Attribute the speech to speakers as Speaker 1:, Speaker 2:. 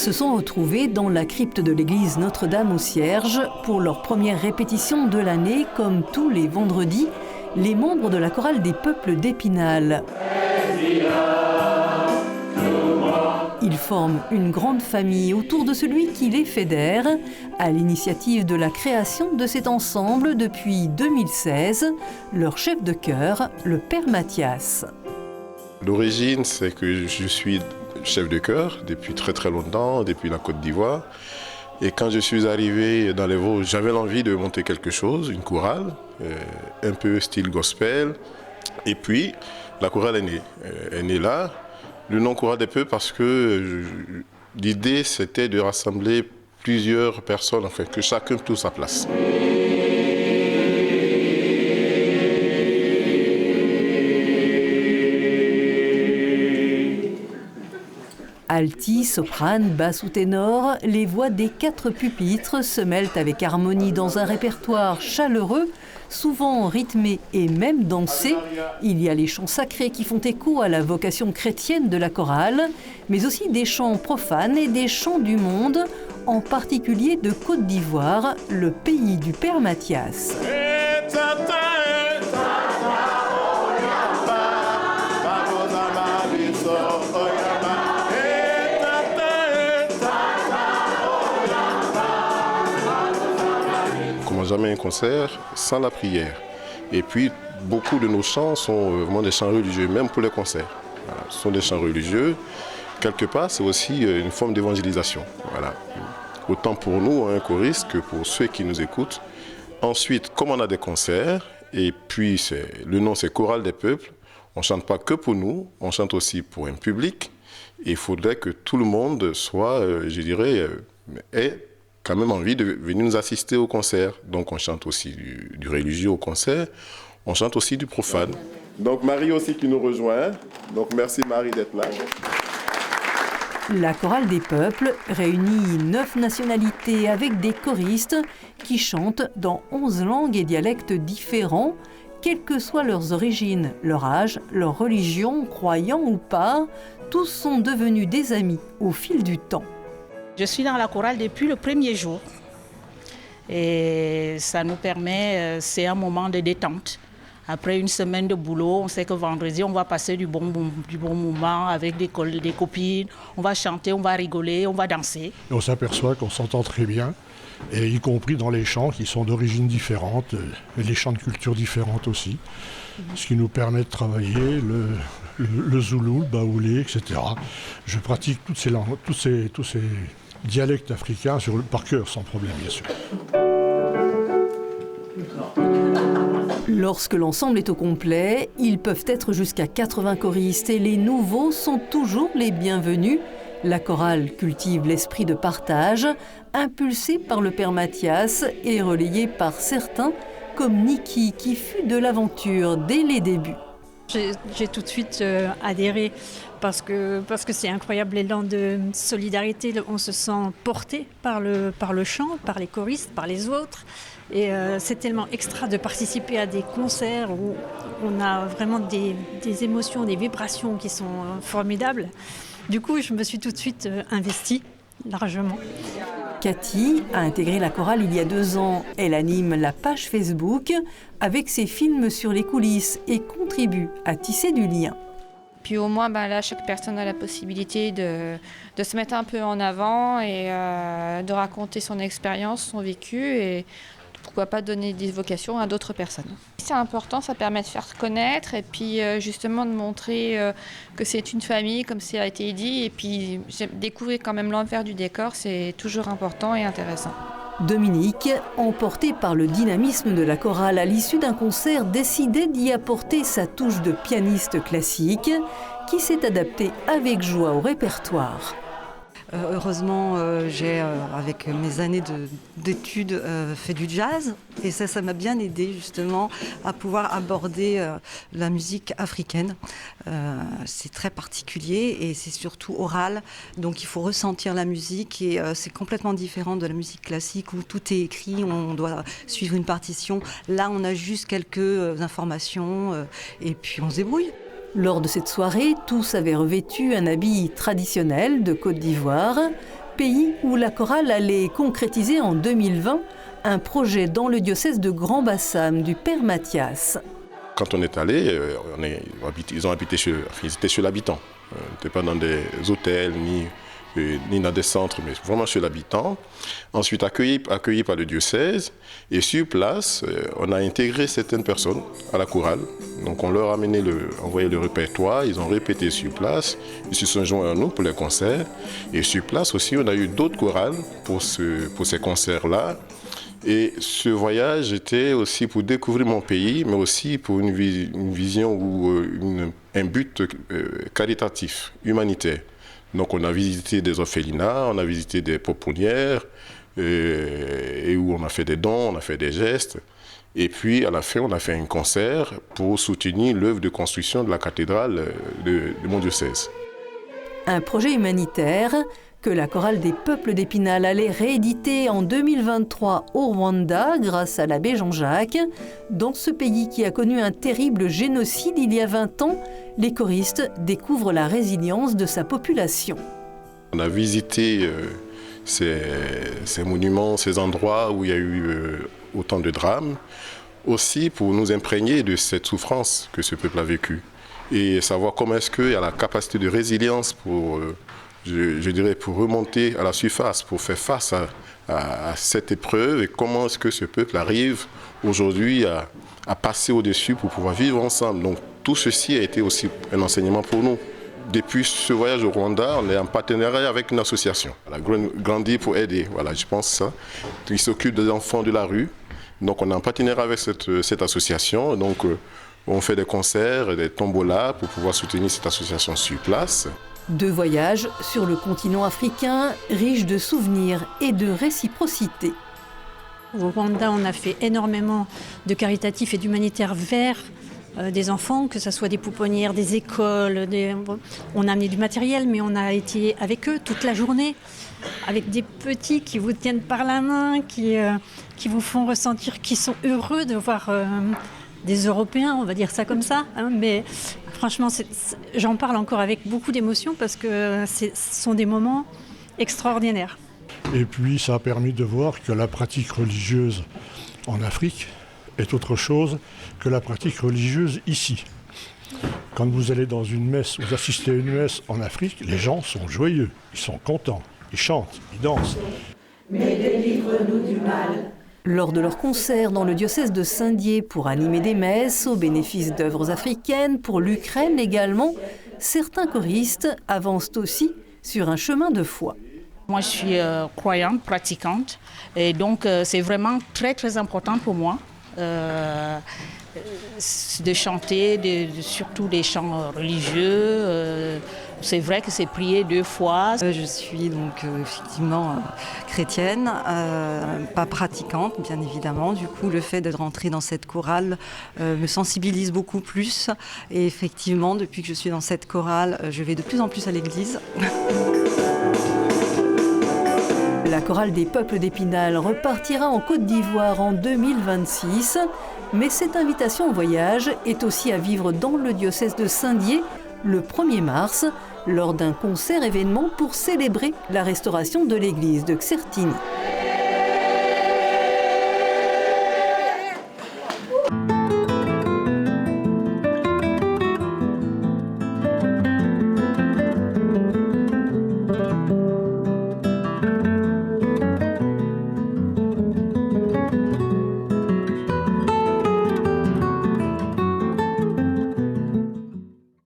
Speaker 1: se sont retrouvés dans la crypte de l'église Notre-Dame au Cierges pour leur première répétition de l'année, comme tous les vendredis, les membres de la chorale des peuples d'Épinal. Ils forment une grande famille autour de celui qui les fédère, à l'initiative de la création de cet ensemble depuis 2016, leur chef de chœur, le Père Mathias.
Speaker 2: L'origine, c'est que je suis chef de chœur depuis très très longtemps, depuis la Côte d'Ivoire. Et quand je suis arrivé dans les Vosges, j'avais l'envie de monter quelque chose, une chorale, un peu style gospel. Et puis, la chorale est née. Elle est née là. Le nom Chorale des Peuples parce que l'idée c'était de rassembler plusieurs personnes, enfin que chacun trouve sa place.
Speaker 1: Alti, soprane, basse ou ténor, les voix des 4 pupitres se mêlent avec harmonie dans un répertoire chaleureux, souvent rythmé et même dansé. Il y a les chants sacrés qui font écho à la vocation chrétienne de la chorale, mais aussi des chants profanes et des chants du monde, en particulier de Côte d'Ivoire, le pays du Père Mathias.
Speaker 2: Jamais un concert sans la prière. Et puis, beaucoup de nos chants sont vraiment des chants religieux, même pour les concerts. Voilà, ce sont des chants religieux. Quelque part, c'est aussi une forme d'évangélisation. Voilà. Autant pour nous, choristes, que pour ceux qui nous écoutent. Ensuite, comme on a des concerts, et puis le nom c'est Chorale des Peuples, on ne chante pas que pour nous, on chante aussi pour un public. Et il faudrait que tout le monde soit, ait quand même envie de venir nous assister au concert. Donc on chante aussi du religieux au concert, on chante aussi du profane. Donc Marie aussi qui nous rejoint, donc merci Marie d'être là.
Speaker 1: La chorale des peuples réunit 9 nationalités avec des choristes qui chantent dans 11 langues et dialectes différents, quelles que soient leurs origines, leur âge, leur religion, croyants ou pas, tous sont devenus des amis au fil du temps.
Speaker 3: Je suis dans la chorale depuis le premier jour et ça nous permet, c'est un moment de détente. Après une semaine de boulot, on sait que vendredi, on va passer du bon moment avec des copines, on va chanter, on va rigoler, on va danser.
Speaker 4: Et on s'aperçoit qu'on s'entend très bien, et y compris dans les chants qui sont d'origines différentes, et les chants de culture différentes aussi, ce qui nous permet de travailler le zoulou, le baoulé, etc. Je pratique toutes ces langues, tous ces dialectes africains par cœur, sans problème, bien sûr.
Speaker 1: Lorsque l'ensemble est au complet, ils peuvent être jusqu'à 80 choristes et les nouveaux sont toujours les bienvenus. La chorale cultive l'esprit de partage, impulsé par le Père Mathias et relayé par certains, comme Niki, qui fut de l'aventure dès les débuts.
Speaker 5: J'ai tout de suite adhéré parce que c'est incroyable l'élan de solidarité. On se sent porté par le chant, par les choristes, par les autres. Et c'est tellement extra de participer à des concerts où on a vraiment des émotions, des vibrations qui sont formidables. Du coup, je me suis tout de suite investie largement.
Speaker 1: Cathy a intégré la chorale il y a 2 ans. Elle anime la page Facebook avec ses films sur les coulisses et contribue à tisser du lien.
Speaker 6: Puis au moins, là, chaque personne a la possibilité de se mettre un peu en avant et de raconter son expérience, son vécu et pourquoi pas donner des vocations à d'autres personnes. C'est important, ça permet de faire connaître et puis justement de montrer que c'est une famille comme ça a été dit et puis découvrir quand même l'envers du décor, c'est toujours important et intéressant.
Speaker 1: Dominique, emporté par le dynamisme de la chorale à l'issue d'un concert, décidait d'y apporter sa touche de pianiste classique qui s'est adaptée avec joie au répertoire.
Speaker 7: Heureusement, j'ai, avec mes années d'études, fait du jazz. Et ça m'a bien aidé justement à pouvoir aborder la musique africaine. C'est très particulier et c'est surtout oral. Donc il faut ressentir la musique et c'est complètement différent de la musique classique où tout est écrit, on doit suivre une partition. Là, on a juste quelques informations et puis on se débrouille. Lors de cette soirée, tous avaient revêtu un habit traditionnel de Côte d'Ivoire.
Speaker 1: pays où la chorale allait concrétiser en 2020 un projet dans le diocèse de Grand Bassam du Père Mathias.
Speaker 2: Quand on est allé, ils étaient chez l'habitant. Ils n'étaient pas dans des hôtels ni dans des centres, mais vraiment chez l'habitant. Ensuite, accueillis par le diocèse. Et sur place, on a intégré certaines personnes à la chorale. Donc on leur a envoyé le répertoire, ils ont répété sur place. Ils se sont joints à nous pour les concerts. Et sur place aussi, on a eu d'autres chorales pour ces concerts-là. Et ce voyage était aussi pour découvrir mon pays, mais aussi pour une vision ou un but caritatif, humanitaire. Donc on a visité des orphelinats, on a visité des pouponnières, et où on a fait des dons, on a fait des gestes. Et puis à la fin, on a fait un concert pour soutenir l'œuvre de construction de la cathédrale de mon diocèse.
Speaker 1: Un projet humanitaire que la chorale des peuples d'Épinal allait rééditer en 2023 au Rwanda grâce à l'abbé Jean-Jacques. Dans ce pays qui a connu un terrible génocide il y a 20 ans, les choristes découvrent la résilience de sa population.
Speaker 2: On a visité ces monuments, ces endroits où il y a eu autant de drames, aussi pour nous imprégner de cette souffrance que ce peuple a vécue et savoir comment est-ce qu'il y a la capacité de résilience pour... Je dirais pour remonter à la surface, pour faire face à cette épreuve et comment est-ce que ce peuple arrive aujourd'hui à passer au-dessus pour pouvoir vivre ensemble. Donc tout ceci a été aussi un enseignement pour nous. Depuis ce voyage au Rwanda, on est en partenariat avec une association, Grandir pour aider, voilà, je pense ça. Ils s'occupent des enfants de la rue. Donc on est en partenariat avec cette association. Donc on fait des concerts, des tombolas pour pouvoir soutenir cette association sur place.
Speaker 1: 2 voyages sur le continent africain, riches de souvenirs et de réciprocité.
Speaker 5: Au Rwanda, on a fait énormément de caritatifs et d'humanitaires vers des enfants, que ce soit des pouponnières, des écoles. On a amené du matériel, mais on a été avec eux toute la journée, avec des petits qui vous tiennent par la main, qui vous font ressentir qu'ils sont heureux de voir des Européens, on va dire ça comme ça. Mais franchement, j'en parle encore avec beaucoup d'émotion parce que ce sont des moments extraordinaires.
Speaker 4: Et puis ça a permis de voir que la pratique religieuse en Afrique est autre chose que la pratique religieuse ici. Quand vous allez dans une messe, vous assistez à une messe en Afrique, les gens sont joyeux, ils sont contents, ils chantent, ils dansent.
Speaker 1: Mais délivre-nous du mal. Lors de leur concert dans le diocèse de Saint-Dié pour animer des messes au bénéfice d'œuvres africaines, pour l'Ukraine également, certains choristes avancent aussi sur un chemin de foi.
Speaker 3: Moi, je suis croyante, pratiquante, et donc c'est vraiment très très important pour moi de chanter, surtout des chants religieux. C'est vrai que c'est prié 2 fois.
Speaker 7: Je suis donc effectivement chrétienne, pas pratiquante bien évidemment. Du coup, le fait d'être rentrée dans cette chorale me sensibilise beaucoup plus. Et effectivement, depuis que je suis dans cette chorale, je vais de plus en plus à l'église.
Speaker 1: La chorale des peuples d'Épinal repartira en Côte d'Ivoire en 2026. Mais cette invitation au voyage est aussi à vivre dans le diocèse de Saint-Dié le 1er mars, lors d'un concert-événement pour célébrer la restauration de l'église de Xertini.